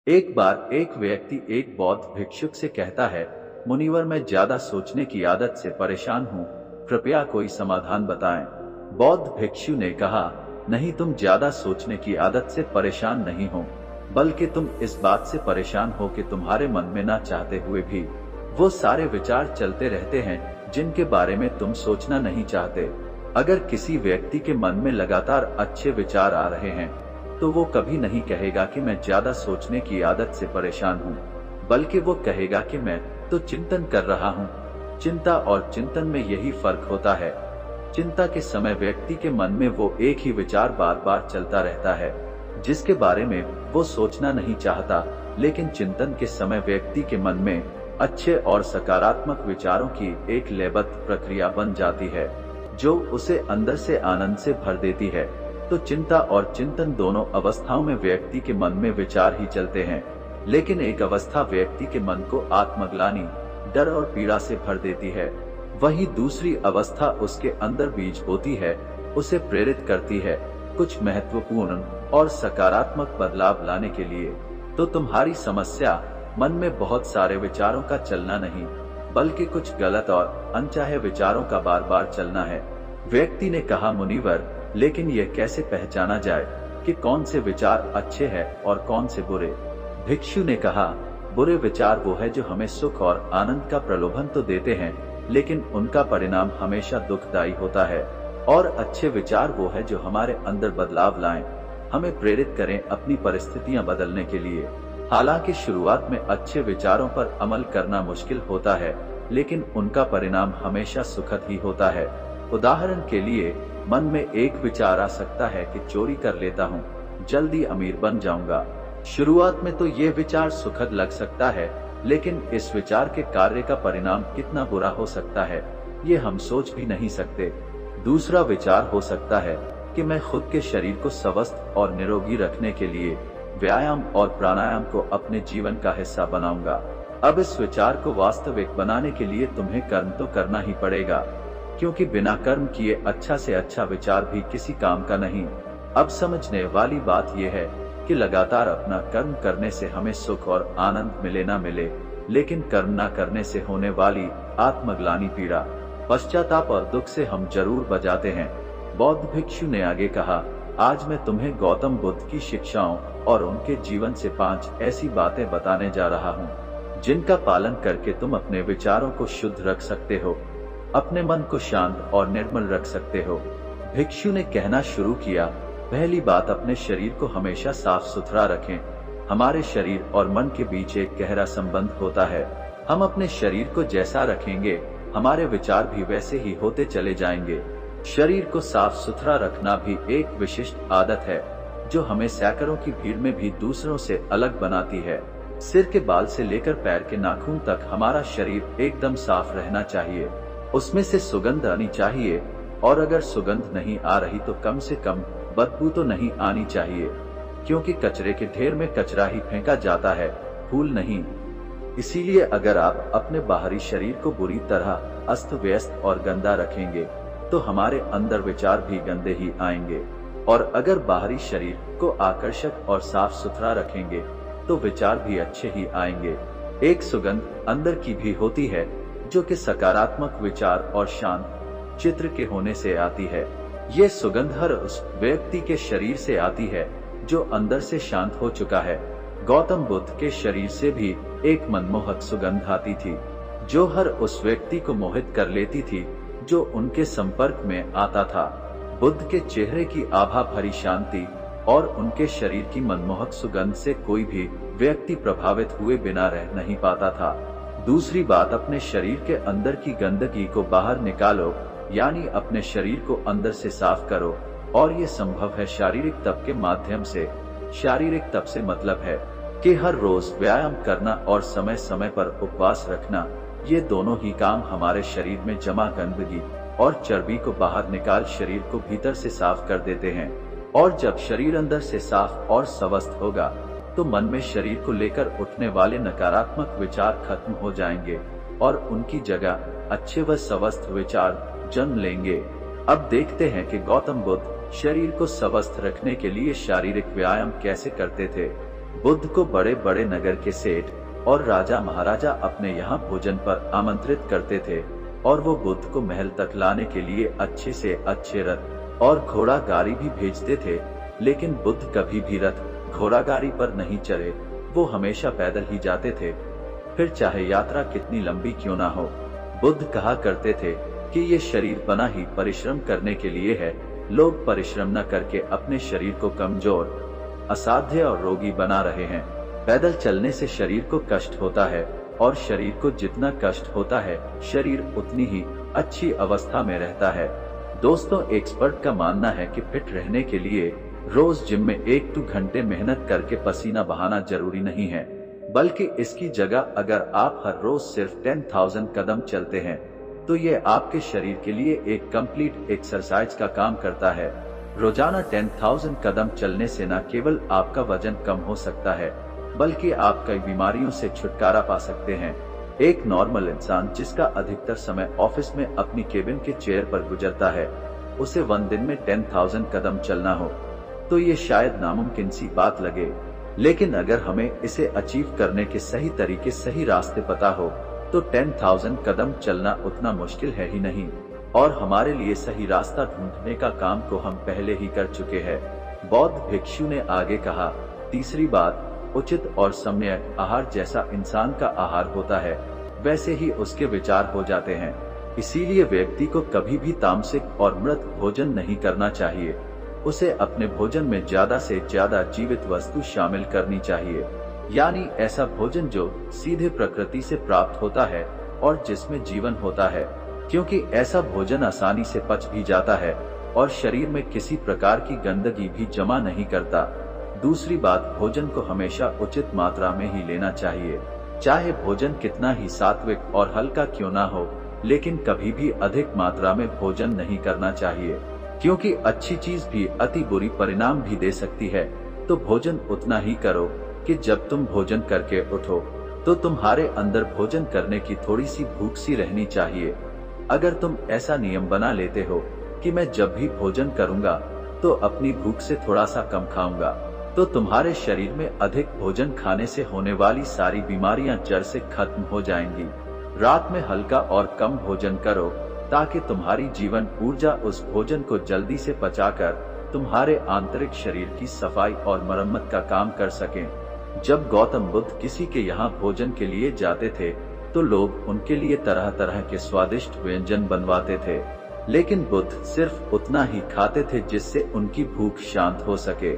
एक बार एक व्यक्ति एक बौद्ध भिक्षुक से कहता है, मुनिवर, मैं ज्यादा सोचने की आदत से परेशान हूँ, कृपया कोई समाधान बताएं। बौद्ध भिक्षु ने कहा, नहीं, तुम ज्यादा सोचने की आदत से परेशान नहीं हो, बल्कि तुम इस बात से परेशान हो कि तुम्हारे मन में ना चाहते हुए भी वो सारे विचार चलते रहते हैं जिनके बारे में तुम सोचना नहीं चाहते। अगर किसी व्यक्ति के मन में लगातार अच्छे विचार आ रहे हैं तो वो कभी नहीं कहेगा कि मैं ज्यादा सोचने की आदत से परेशान हूँ, बल्कि वो कहेगा कि मैं तो चिंतन कर रहा हूँ। चिंता और चिंतन में यही फर्क होता है। चिंता के समय व्यक्ति के मन में वो एक ही विचार बार बार चलता रहता है जिसके बारे में वो सोचना नहीं चाहता, लेकिन चिंतन के समय व्यक्ति के मन में अच्छे और सकारात्मक विचारों की एक लयबद्ध प्रक्रिया बन जाती है जो उसे अंदर से आनंद से भर देती है। तो चिंता और चिंतन दोनों अवस्थाओं में व्यक्ति के मन में विचार ही चलते हैं, लेकिन एक अवस्था व्यक्ति के मन को आत्मग्लानि, डर और पीड़ा से भर देती है, वहीं दूसरी अवस्था उसके अंदर बीज बोती है, उसे प्रेरित करती है कुछ महत्वपूर्ण और सकारात्मक बदलाव लाने के लिए। तो तुम्हारी समस्या मन में बहुत सारे विचारों का चलना नहीं, बल्कि कुछ गलत और अनचाहे विचारों का बार बार चलना है। व्यक्ति ने कहा, मुनिवर, लेकिन यह कैसे पहचाना जाए कि कौन से विचार अच्छे हैं और कौन से बुरे? भिक्षु ने कहा, बुरे विचार वो है जो हमें सुख और आनंद का प्रलोभन तो देते हैं, लेकिन उनका परिणाम हमेशा दुखदायी होता है। और अच्छे विचार वो है जो हमारे अंदर बदलाव लाएं, हमें प्रेरित करें अपनी परिस्थितियां बदलने के लिए। हालांकि शुरुआत में अच्छे विचारों पर अमल करना मुश्किल होता है, लेकिन उनका परिणाम हमेशा सुखद ही होता है। उदाहरण के लिए, मन में एक विचार आ सकता है कि चोरी कर लेता हूँ, जल्दी अमीर बन जाऊंगा। शुरुआत में तो ये विचार सुखद लग सकता है, लेकिन इस विचार के कार्य का परिणाम कितना बुरा हो सकता है, ये हम सोच भी नहीं सकते। दूसरा विचार हो सकता है कि मैं खुद के शरीर को स्वस्थ और निरोगी रखने के लिए व्यायाम और प्राणायाम को अपने जीवन का हिस्सा बनाऊंगा। अब इस विचार को वास्तविक बनाने के लिए तुम्हें कर्म तो करना ही पड़ेगा, क्योंकि बिना कर्म किए अच्छा से अच्छा विचार भी किसी काम का नहीं। अब समझने वाली बात यह है कि लगातार अपना कर्म करने से हमें सुख और आनंद मिले ना मिले, लेकिन कर्म न करने से होने वाली आत्मग्लानि, पीड़ा, पश्चाताप और दुख से हम जरूर बचाते हैं। बौद्ध भिक्षु ने आगे कहा, आज मैं तुम्हें गौतम बुद्ध की शिक्षाओं और उनके जीवन से 5 ऐसी बातें बताने जा रहा हूँ जिनका पालन करके तुम अपने विचारों को शुद्ध रख सकते हो, अपने मन को शांत और निर्मल रख सकते हो। भिक्षु ने कहना शुरू किया, पहली बात, अपने शरीर को हमेशा साफ सुथरा रखें। हमारे शरीर और मन के बीच एक गहरा संबंध होता है। हम अपने शरीर को जैसा रखेंगे, हमारे विचार भी वैसे ही होते चले जाएंगे। शरीर को साफ सुथरा रखना भी एक विशिष्ट आदत है जो हमें सैकड़ों की भीड़ में भी दूसरों से अलग बनाती है। सिर के बाल से लेकर पैर के नाखून तक हमारा शरीर एकदम साफ रहना चाहिए। उसमें से सुगंध आनी चाहिए, और अगर सुगंध नहीं आ रही तो कम से कम बदबू तो नहीं आनी चाहिए, क्योंकि कचरे के ढेर में कचरा ही फेंका जाता है, फूल नहीं। इसीलिए अगर आप अपने बाहरी शरीर को बुरी तरह अस्त व्यस्त और गंदा रखेंगे तो हमारे अंदर विचार भी गंदे ही आएंगे, और अगर बाहरी शरीर को आकर्षक और साफ सुथरा रखेंगे तो विचार भी अच्छे ही आएंगे। एक सुगंध अंदर की भी होती है जो कि सकारात्मक विचार और शांत चित्र के होने से आती है। ये सुगंध हर उस व्यक्ति के शरीर से आती है जो अंदर से शांत हो चुका है। गौतम बुद्ध के शरीर से भी एक मनमोहक सुगंध आती थी जो हर उस व्यक्ति को मोहित कर लेती थी जो उनके संपर्क में आता था। बुद्ध के चेहरे की आभा भरी शांति और उनके शरीर की मनमोहक सुगंध से कोई भी व्यक्ति प्रभावित हुए बिना रह नहीं पाता था। दूसरी बात, अपने शरीर के अंदर की गंदगी को बाहर निकालो, यानी अपने शरीर को अंदर से साफ करो, और ये संभव है शारीरिक तप के माध्यम से। शारीरिक तप से मतलब है कि हर रोज व्यायाम करना और समय समय पर उपवास रखना। ये दोनों ही काम हमारे शरीर में जमा गंदगी और चर्बी को बाहर निकाल शरीर को भीतर से साफ कर देते हैं। और जब शरीर अंदर से साफ और स्वस्थ होगा तो मन में शरीर को लेकर उठने वाले नकारात्मक विचार खत्म हो जाएंगे और उनकी जगह अच्छे व स्वस्थ विचार जन्म लेंगे। अब देखते हैं कि गौतम बुद्ध शरीर को स्वस्थ रखने के लिए शारीरिक व्यायाम कैसे करते थे। बुद्ध को बड़े बड़े नगर के सेठ और राजा महाराजा अपने यहाँ भोजन पर आमंत्रित करते थे और वो बुद्ध को महल तक लाने के लिए अच्छे से अच्छे रथ और घोड़ा गाड़ी भी भेजते थे। लेकिन बुद्ध कभी भी रथ घोड़ा गाड़ी पर नहीं चले, वो हमेशा पैदल ही जाते थे, फिर चाहे यात्रा कितनी लंबी क्यों ना हो। बुद्ध कहा करते थे कि ये शरीर बना ही परिश्रम करने के लिए है। लोग परिश्रम न करके अपने शरीर को कमजोर, असाध्य और रोगी बना रहे हैं। पैदल चलने से शरीर को कष्ट होता है और शरीर को जितना कष्ट होता है, शरीर उतनी ही अच्छी अवस्था में रहता है। दोस्तों, एक्सपर्ट का मानना है कि फिट रहने के लिए रोज जिम में 1-2 घंटे मेहनत करके पसीना बहाना जरूरी नहीं है, बल्कि इसकी जगह अगर आप हर रोज सिर्फ 10,000 कदम चलते हैं तो ये आपके शरीर के लिए एक कंप्लीट एक्सरसाइज का काम करता है। रोजाना 10,000 कदम चलने से न केवल आपका वजन कम हो सकता है, बल्कि आप कई बीमारियों से छुटकारा पा सकते हैं। एक नॉर्मल इंसान जिसका अधिकतर समय ऑफिस में अपनी केबिन के चेयर पर गुजरता है, उसे 1 दिन में 10,000 कदम चलना हो तो ये शायद नामुमकिन सी बात लगे। लेकिन अगर हमें इसे अचीव करने के सही तरीके, सही रास्ते पता हो तो 10,000 कदम चलना उतना मुश्किल है ही नहीं, और हमारे लिए सही रास्ता ढूंढने का काम को हम पहले ही कर चुके हैं। बौद्ध भिक्षु ने आगे कहा, तीसरी बात, उचित और सम्यक आहार जैसा इंसान का आहार होता है, वैसे ही उसके विचार हो जाते हैं। इसीलिए व्यक्ति को कभी भी तामसिक और मृत भोजन नहीं करना चाहिए। उसे अपने भोजन में ज्यादा से ज्यादा जीवित वस्तु शामिल करनी चाहिए, यानी ऐसा भोजन जो सीधे प्रकृति से प्राप्त होता है और जिसमें जीवन होता है, क्योंकि ऐसा भोजन आसानी से पच भी जाता है और शरीर में किसी प्रकार की गंदगी भी जमा नहीं करता। दूसरी बात, भोजन को हमेशा उचित मात्रा में ही लेना चाहिए। चाहे भोजन कितना ही सात्विक और हल्का क्यों ना हो, लेकिन कभी भी अधिक मात्रा में भोजन नहीं करना चाहिए, क्योंकि अच्छी चीज भी अति बुरी परिणाम भी दे सकती है। तो भोजन उतना ही करो कि जब तुम भोजन करके उठो तो तुम्हारे अंदर भोजन करने की थोड़ी सी भूख सी रहनी चाहिए। अगर तुम ऐसा नियम बना लेते हो कि मैं जब भी भोजन करूंगा तो अपनी भूख से थोड़ा सा कम खाऊंगा, तो तुम्हारे शरीर में अधिक भोजन खाने से होने वाली सारी बीमारियां जड़ से खत्म हो जाएंगी। रात में हल्का और कम भोजन करो ताकि तुम्हारी जीवन ऊर्जा उस भोजन को जल्दी से पचाकर तुम्हारे आंतरिक शरीर की सफाई और मरम्मत का काम कर सकें। जब गौतम बुद्ध किसी के यहाँ भोजन के लिए जाते थे तो लोग उनके लिए तरह तरह के स्वादिष्ट व्यंजन बनवाते थे, लेकिन बुद्ध सिर्फ उतना ही खाते थे जिससे उनकी भूख शांत हो सके।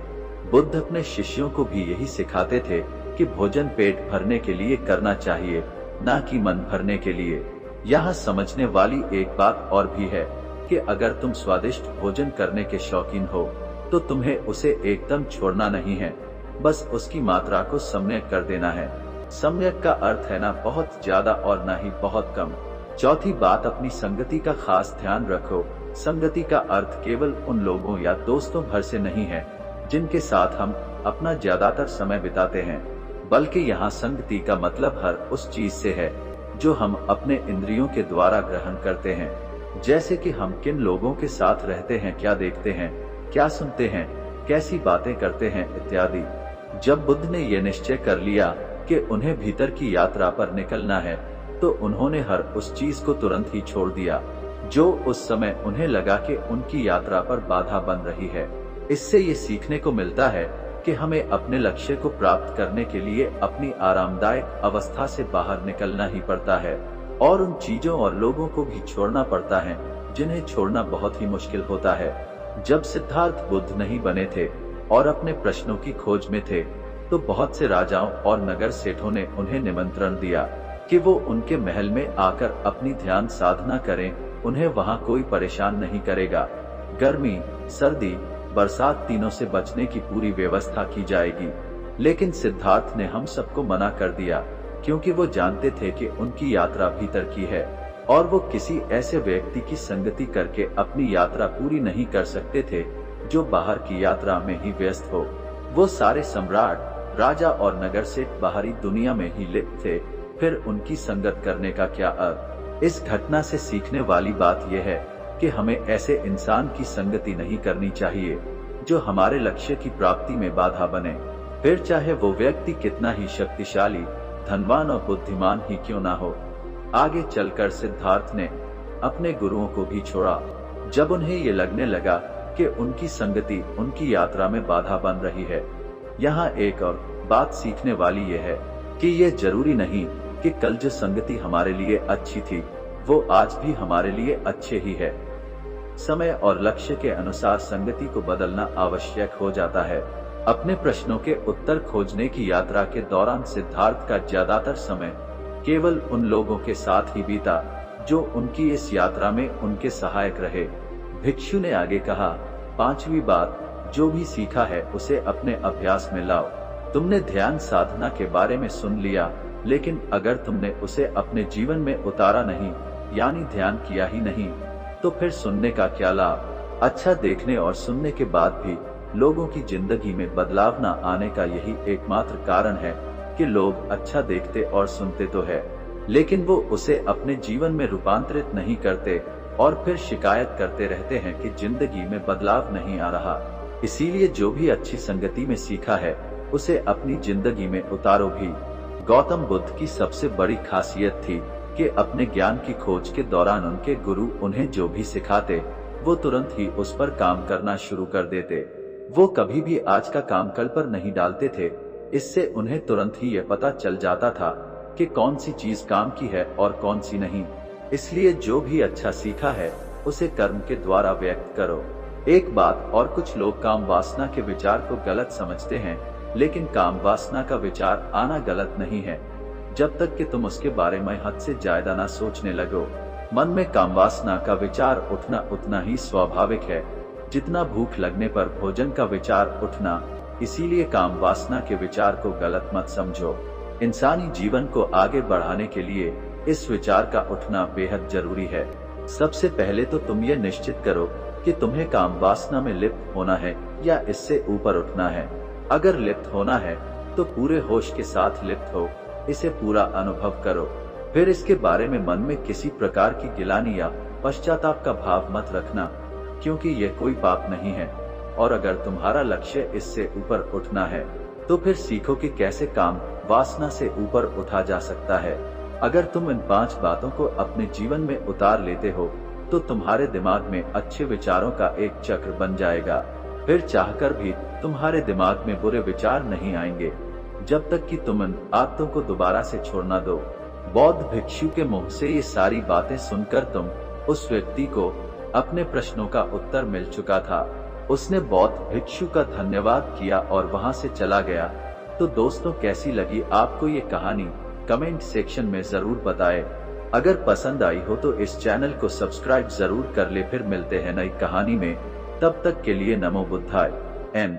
बुद्ध अपने शिष्यों को भी यही सिखाते थे कि भोजन पेट भरने के लिए करना चाहिए, न कि मन भरने के लिए। यहाँ समझने वाली एक बात और भी है कि अगर तुम स्वादिष्ट भोजन करने के शौकीन हो तो तुम्हें उसे एकदम छोड़ना नहीं है, बस उसकी मात्रा को सम्यक कर देना है। सम्यक का अर्थ है ना बहुत ज्यादा और ना ही बहुत कम। चौथी बात, अपनी संगति का खास ध्यान रखो। संगति का अर्थ केवल उन लोगों या दोस्तों भर से नहीं है जिनके साथ हम अपना ज्यादातर समय बिताते हैं, बल्कि यहाँ संगति का मतलब हर उस चीज से है जो हम अपने इंद्रियों के द्वारा ग्रहण करते हैं, जैसे कि हम किन लोगों के साथ रहते हैं, क्या देखते हैं, क्या सुनते हैं, कैसी बातें करते हैं इत्यादि। जब बुद्ध ने ये निश्चय कर लिया कि उन्हें भीतर की यात्रा पर निकलना है, तो उन्होंने हर उस चीज को तुरंत ही छोड़ दिया जो उस समय उन्हें लगा कि उनकी यात्रा पर बाधा बन रही है। इससे ये सीखने को मिलता है कि हमें अपने लक्ष्य को प्राप्त करने के लिए अपनी आरामदायक अवस्था से बाहर निकलना ही पड़ता है, और उन चीजों और लोगों को भी छोड़ना पड़ता है जिन्हें छोड़ना बहुत ही मुश्किल होता है। जब सिद्धार्थ बुद्ध नहीं बने थे और अपने प्रश्नों की खोज में थे, तो बहुत से राजाओं और नगर सेठों ने उन्हें निमंत्रण दिया कि वो उनके महल में आकर अपनी ध्यान साधना करें, उन्हें वहाँ कोई परेशान नहीं करेगा। गर्मी, सर्दी, बरसात तीनों से बचने की पूरी व्यवस्था की जाएगी। लेकिन सिद्धार्थ ने हम सबको मना कर दिया, क्योंकि वो जानते थे कि उनकी यात्रा भीतर की है और वो किसी ऐसे व्यक्ति की संगति करके अपनी यात्रा पूरी नहीं कर सकते थे जो बाहर की यात्रा में ही व्यस्त हो। वो सारे सम्राट, राजा और नगर सेठ बाहरी दुनिया में ही लिप्त थे, फिर उनकी संगत करने का क्या अर्थ। इस घटना से सीखने वाली बात यह है कि हमें ऐसे इंसान की संगति नहीं करनी चाहिए जो हमारे लक्ष्य की प्राप्ति में बाधा बने। फिर चाहे वो व्यक्ति कितना ही शक्तिशाली, धनवान और बुद्धिमान ही क्यों ना हो। आगे चलकर सिद्धार्थ ने अपने गुरुओं को भी छोड़ा जब उन्हें ये लगने लगा कि उनकी संगति उनकी यात्रा में बाधा बन रही है। यहाँ एक और बात सीखने वाली ये है कि ये जरूरी नहीं कि कल जो संगति हमारे लिए अच्छी थी वो आज भी हमारे लिए अच्छे ही है। समय और लक्ष्य के अनुसार संगति को बदलना आवश्यक हो जाता है। अपने प्रश्नों के उत्तर खोजने की यात्रा के दौरान सिद्धार्थ का ज्यादातर समय केवल उन लोगों के साथ ही बीता जो उनकी इस यात्रा में उनके सहायक रहे। भिक्षु ने आगे कहा, पांचवी बात, जो भी सीखा है उसे अपने अभ्यास में लाओ। तुमने ध्यान साधना के बारे में सुन लिया, लेकिन अगर तुमने उसे अपने जीवन में उतारा नहीं, यानी ध्यान किया ही नहीं, तो फिर सुनने का क्या लाभ। अच्छा देखने और सुनने के बाद भी लोगों की जिंदगी में बदलाव न आने का यही एकमात्र कारण है कि लोग अच्छा देखते और सुनते तो है, लेकिन वो उसे अपने जीवन में रूपांतरित नहीं करते और फिर शिकायत करते रहते हैं कि जिंदगी में बदलाव नहीं आ रहा। इसीलिए जो भी अच्छी संगति में सीखा है उसे अपनी जिंदगी में उतारो भी। गौतम बुद्ध की सबसे बड़ी खासियत थी कि अपने ज्ञान की खोज के दौरान उनके गुरु उन्हें जो भी सिखाते वो तुरंत ही उस पर काम करना शुरू कर देते। वो कभी भी आज का काम कल पर नहीं डालते थे। इससे उन्हें तुरंत ही ये पता चल जाता था कि कौन सी चीज काम की है और कौन सी नहीं। इसलिए जो भी अच्छा सीखा है उसे कर्म के द्वारा व्यक्त करो। एक बात और, कुछ लोग काम वासना के विचार को गलत समझते हैं, लेकिन काम वासना का विचार आना गलत नहीं है जब तक कि तुम उसके बारे में हद से ज्यादा ना सोचने लगो। मन में काम वासना का विचार उठना उतना ही स्वाभाविक है जितना भूख लगने पर भोजन का विचार उठना। इसीलिए काम वासना के विचार को गलत मत समझो। इंसानी जीवन को आगे बढ़ाने के लिए इस विचार का उठना बेहद जरूरी है। सबसे पहले तो तुम ये निश्चित करो कि तुम्हें काम वासना में लिप्त होना है या इससे ऊपर उठना है। अगर लिप्त होना है तो पूरे होश के साथ लिप्त हो, इसे पूरा अनुभव करो। फिर इसके बारे में मन में किसी प्रकार की गिलानी या पश्चाताप का भाव मत रखना, क्योंकि यह कोई पाप नहीं है। और अगर तुम्हारा लक्ष्य इससे ऊपर उठना है तो फिर सीखो कि कैसे काम वासना से ऊपर उठा जा सकता है। अगर तुम इन 5 बातों को अपने जीवन में उतार लेते हो तो तुम्हारे दिमाग में अच्छे विचारों का एक चक्र बन जाएगा। फिर चाहकर भी तुम्हारे दिमाग में बुरे विचार नहीं आएंगे जब तक कि तुम इन आदतों को दोबारा से छोड़ना दो। बौद्ध भिक्षु के मुंह से ये सारी बातें सुनकर तुम उस व्यक्ति को अपने प्रश्नों का उत्तर मिल चुका था। उसने बौद्ध भिक्षु का धन्यवाद किया और वहां से चला गया। तो दोस्तों, कैसी लगी आपको ये कहानी? कमेंट सेक्शन में जरूर बताएं। अगर पसंद आई हो तो इस चैनल को सब्सक्राइब जरूर कर ले। फिर मिलते हैं नई कहानी में, तब तक के लिए नमो बुद्धाय। एन